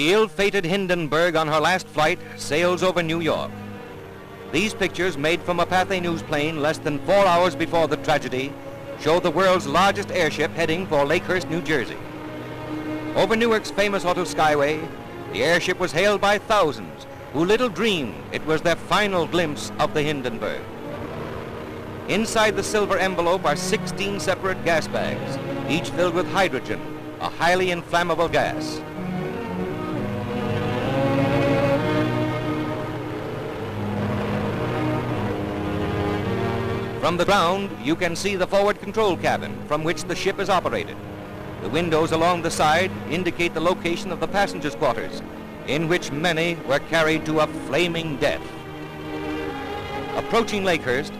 The ill-fated Hindenburg on her last flight sails over New York. These pictures, made from a Pathé News plane less than 4 hours before the tragedy, show the world's largest airship heading for Lakehurst, New Jersey. Over Newark's famous auto skyway, the airship was hailed by thousands who little dreamed it was their final glimpse of the Hindenburg. Inside the silver envelope are 16 separate gas bags, each filled with hydrogen, a highly inflammable gas. From the ground, you can see the forward control cabin from which the ship is operated. The windows along the side indicate the location of the passengers' quarters, in which many were carried to a flaming death. Approaching Lakehurst,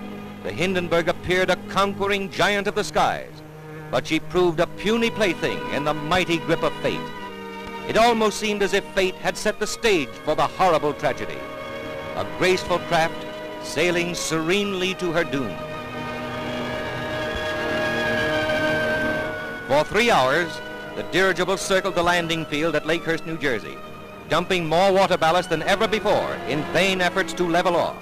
the Hindenburg appeared a conquering giant of the skies, but she proved a puny plaything in the mighty grip of fate. It almost seemed as if fate had set the stage for the horrible tragedy. A graceful craft sailing serenely to her doom. For 3 hours, the dirigible circled the landing field at Lakehurst, New Jersey, dumping more water ballast than ever before in vain efforts to level off.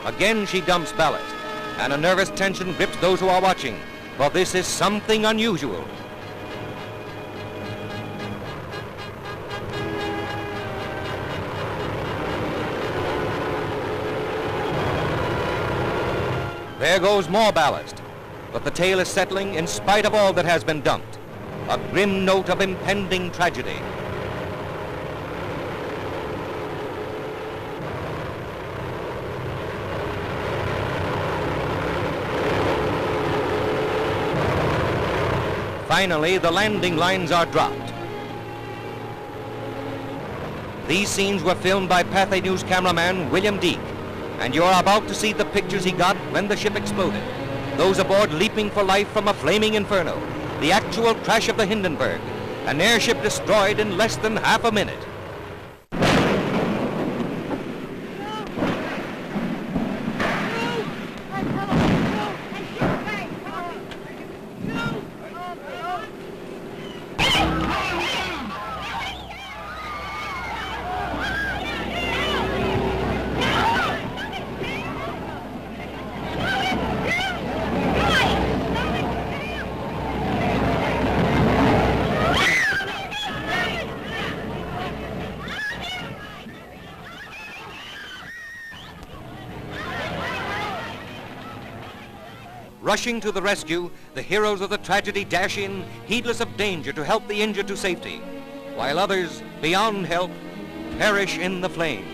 Again she dumps ballast, and a nervous tension grips those who are watching, for this is something unusual. There goes more ballast, but the tail is settling in spite of all that has been dumped, a grim note of impending tragedy. Finally, the landing lines are dropped. These scenes were filmed by Pathé News cameraman William Deek, and you're about to see the pictures he got when the ship exploded. Those aboard leaping for life from a flaming inferno, the actual crash of the Hindenburg, an airship destroyed in less than half a minute. Rushing to the rescue, the heroes of the tragedy dash in, heedless of danger, to help the injured to safety, while others, beyond help, perish in the flames.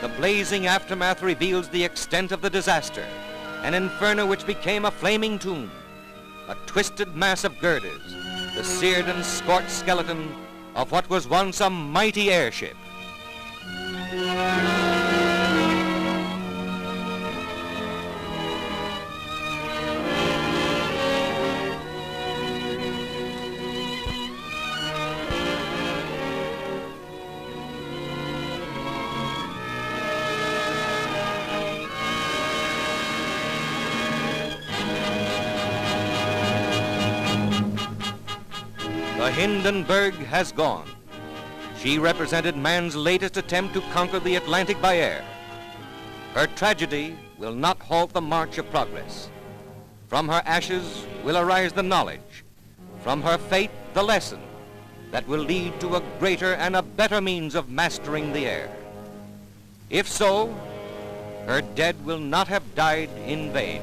The blazing aftermath reveals the extent of the disaster, an inferno which became a flaming tomb, a twisted mass of girders, the seared and scorched skeleton of what was once a mighty airship. The Hindenburg has gone. She represented man's latest attempt to conquer the Atlantic by air. Her tragedy will not halt the march of progress. From her ashes will arise the knowledge, from her fate the lesson that will lead to a greater and a better means of mastering the air. If so, her dead will not have died in vain.